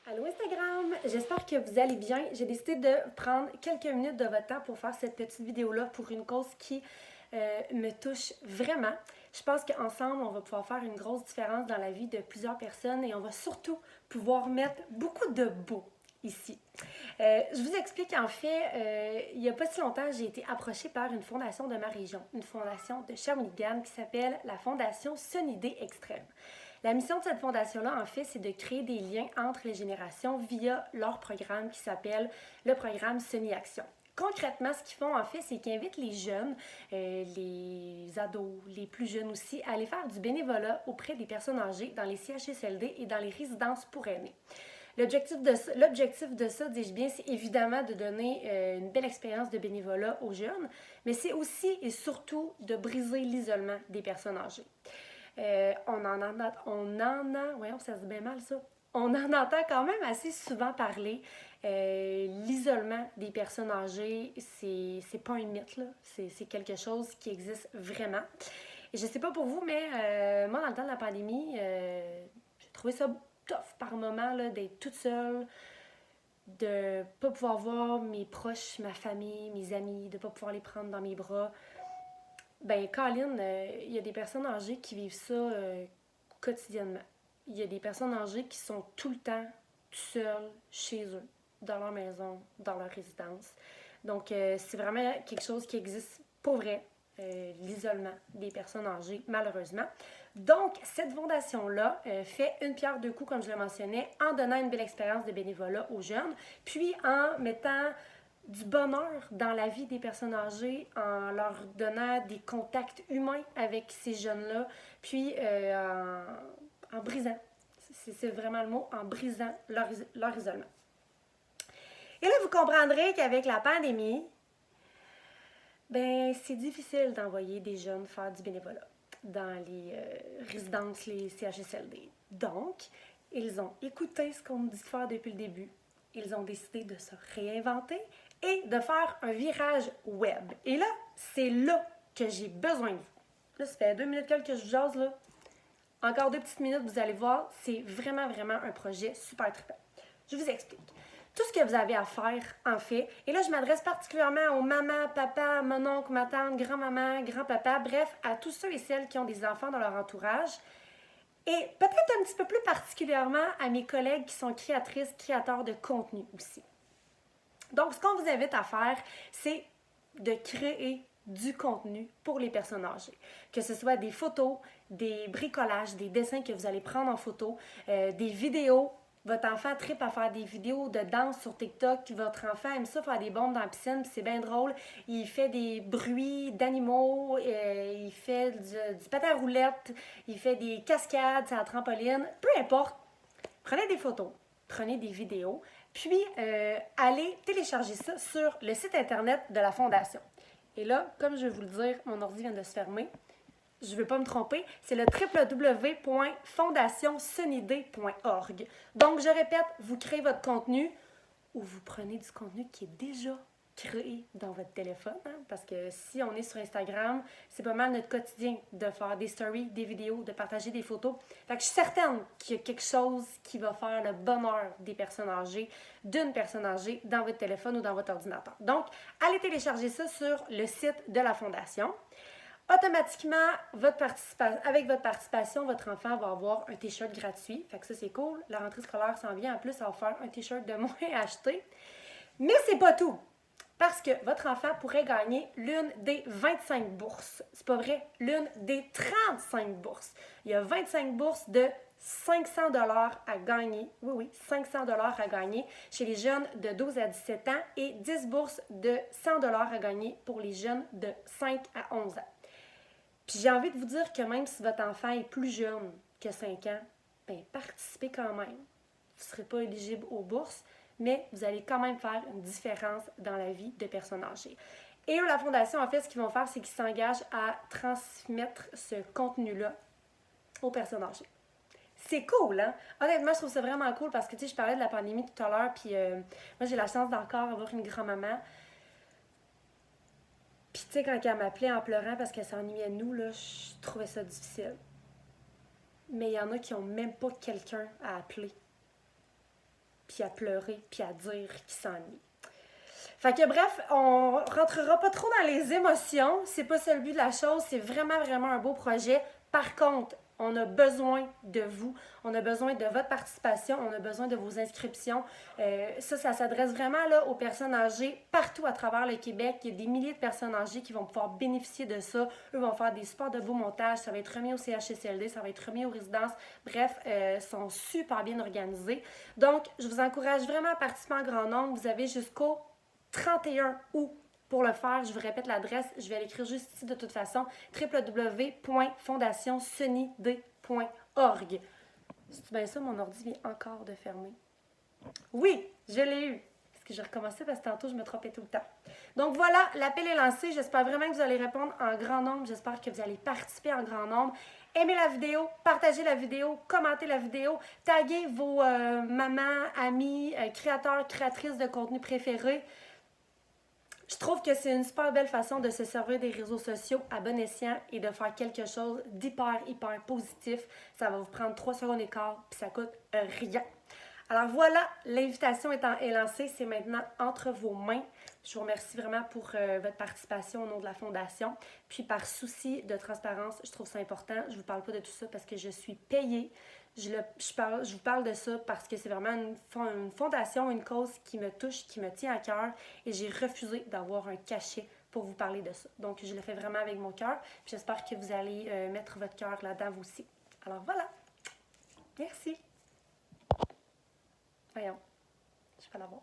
Allô Instagram, j'espère que vous allez bien. J'ai décidé de prendre quelques minutes de votre temps pour faire cette petite vidéo-là pour une cause qui me touche vraiment. Je pense qu'ensemble, on va pouvoir faire une grosse différence dans la vie de plusieurs personnes et on va surtout pouvoir mettre beaucoup de beau ici. Je vous explique, en fait, il n'y a pas si longtemps, j'ai été approchée par une fondation de ma région, une fondation de Shawinigan qui s'appelle la Fondation Sunidé Extrême. La mission de cette fondation-là, en fait, c'est de créer des liens entre les générations via leur programme qui s'appelle le programme Suni Action. Concrètement, ce qu'ils font, en fait, c'est qu'ils invitent les jeunes, les ados, les plus jeunes aussi, à aller faire du bénévolat auprès des personnes âgées dans les CHSLD et dans les résidences pour aînés. L'objectif de ça, dis-je bien, c'est évidemment de donner une belle expérience de bénévolat aux jeunes, mais c'est aussi et surtout de briser l'isolement des personnes âgées. Voyons, ça se dit bien mal ça. On en entend quand même assez souvent parler. L'isolement des personnes âgées, c'est pas un mythe, là. C'est quelque chose qui existe vraiment. Et je sais pas pour vous, mais moi, dans le temps de la pandémie, j'ai trouvé ça tough par moment là, d'être toute seule, de pas pouvoir voir mes proches, ma famille, mes amis, de pas pouvoir les prendre dans mes bras. Ben, Colin, il y a des personnes âgées qui vivent ça quotidiennement. Il y a des personnes âgées qui sont tout le temps seules chez eux, dans leur maison, dans leur résidence. Donc, c'est vraiment quelque chose qui existe pour vrai, l'isolement des personnes âgées, malheureusement. Donc, cette fondation-là fait une pierre deux coups, comme je le mentionnais, en donnant une belle expérience de bénévolat aux jeunes, puis en mettant du bonheur dans la vie des personnes âgées en leur donnant des contacts humains avec ces jeunes-là, puis en brisant, c'est vraiment le mot, en brisant leur isolement. Et là, vous comprendrez qu'avec la pandémie, ben c'est difficile d'envoyer des jeunes faire du bénévolat dans les résidences, les CHSLD. Donc, ils ont écouté ce qu'on nous dit de faire depuis le début. Ils ont décidé de se réinventer et de faire un virage web. Et là, c'est là que j'ai besoin de vous. Là, ça fait 2 minutes que je jase, là. Encore 2 petites minutes, vous allez voir, c'est vraiment, vraiment un projet super trippant. Je vous explique. Tout ce que vous avez à faire, en fait, et là, je m'adresse particulièrement aux mamans, papas, mon oncle, ma tante, grand-maman, grand-papa, bref, à tous ceux et celles qui ont des enfants dans leur entourage, et peut-être un petit peu plus particulièrement à mes collègues qui sont créatrices, créateurs de contenu aussi. Donc, ce qu'on vous invite à faire, c'est de créer du contenu pour les personnes âgées. Que ce soit des photos, des bricolages, des dessins que vous allez prendre en photo, des vidéos. Votre enfant tripe à faire des vidéos de danse sur TikTok. Votre enfant aime ça faire des bombes dans la piscine, puis c'est bien drôle. Il fait des bruits d'animaux, il fait du patin à roulettes, il fait des cascades sur la trampoline. Peu importe, prenez des photos, prenez des vidéos, puis allez télécharger ça sur le site internet de la Fondation. Et là, comme je vais vous le dire, mon ordi vient de se fermer. Je ne veux pas me tromper, c'est le www.fondationsunidé.org. Donc, je répète, vous créez votre contenu ou vous prenez du contenu qui est déjà créé dans votre téléphone, hein, parce que si on est sur Instagram, c'est pas mal notre quotidien de faire des stories, des vidéos, de partager des photos. Fait que je suis certaine qu'il y a quelque chose qui va faire le bonheur des personnes âgées, d'une personne âgée, dans votre téléphone ou dans votre ordinateur. Donc, allez télécharger ça sur le site de la Fondation. Automatiquement, avec votre participation, votre enfant va avoir un t-shirt gratuit. Fait que ça, c'est cool. La rentrée scolaire s'en vient. En plus, ça va faire un t-shirt de moins à acheter. Mais c'est pas tout. Parce que votre enfant pourrait gagner l'une des 25 bourses. C'est pas vrai, l'une des 35 bourses. Il y a 25 bourses de 500 $ à gagner. Oui, oui, 500 $ à gagner chez les jeunes de 12 à 17 ans et 10 bourses de 100 $ à gagner pour les jeunes de 5 à 11 ans. Puis j'ai envie de vous dire que même si votre enfant est plus jeune que 5 ans, bien, participez quand même. Vous ne serez pas éligible aux bourses, mais vous allez quand même faire une différence dans la vie de personnes âgées. Et eux, la Fondation, en fait, ce qu'ils vont faire, c'est qu'ils s'engagent à transmettre ce contenu-là aux personnes âgées. C'est cool, hein? Honnêtement, je trouve ça vraiment cool parce que, tu sais, je parlais de la pandémie tout à l'heure, puis moi, j'ai la chance d'encore avoir une grand-maman. Puis, tu sais, quand elle m'appelait en pleurant parce qu'elle s'ennuyait de nous, là, je trouvais ça difficile. Mais il y en a qui n'ont même pas quelqu'un à appeler. puis à pleurer, puis à dire qu'ils s'ennuient. Fait que bref, on rentrera pas trop dans les émotions, c'est pas ça le but de la chose, c'est vraiment, vraiment un beau projet. Par contre, on a besoin de vous, on a besoin de votre participation, on a besoin de vos inscriptions. Ça s'adresse vraiment là, aux personnes âgées partout à travers le Québec. Il y a des milliers de personnes âgées qui vont pouvoir bénéficier de ça. Eux vont faire des sports de beau montage, ça va être remis au CHSLD, ça va être remis aux résidences. Bref, sont super bien organisés. Donc, je vous encourage vraiment à participer en grand nombre. Vous avez jusqu'au 31 août pour le faire. Je vous répète l'adresse, je vais l'écrire juste ici de toute façon, www.fondationsonid.org. C'est bien ça, mon ordi vient encore de fermer. Oui, je l'ai eu. Est-ce que j'ai recommencé parce que tantôt, je me trompais tout le temps. Donc voilà, l'appel est lancé. J'espère vraiment que vous allez répondre en grand nombre. J'espère que vous allez participer en grand nombre. Aimez la vidéo, partagez la vidéo, commentez la vidéo, taguez vos mamans, amis, créateurs, créatrices de contenu préférés. Je trouve que c'est une super belle façon de se servir des réseaux sociaux à bon escient et de faire quelque chose d'hyper, hyper positif. Ça va vous prendre 3 secondes et quart, puis ça coûte rien. Alors voilà, l'invitation est lancée, c'est maintenant entre vos mains. Je vous remercie vraiment pour votre participation au nom de la Fondation. Puis par souci de transparence, je trouve ça important. Je ne vous parle pas de tout ça parce que je suis payée. Je vous parle de ça parce que c'est vraiment une fondation, une cause qui me touche, qui me tient à cœur. Et j'ai refusé d'avoir un cachet pour vous parler de ça. Donc je le fais vraiment avec mon cœur. J'espère que vous allez mettre votre cœur là-dedans vous aussi. Alors voilà. Merci. Voyons, je vais l'avoir.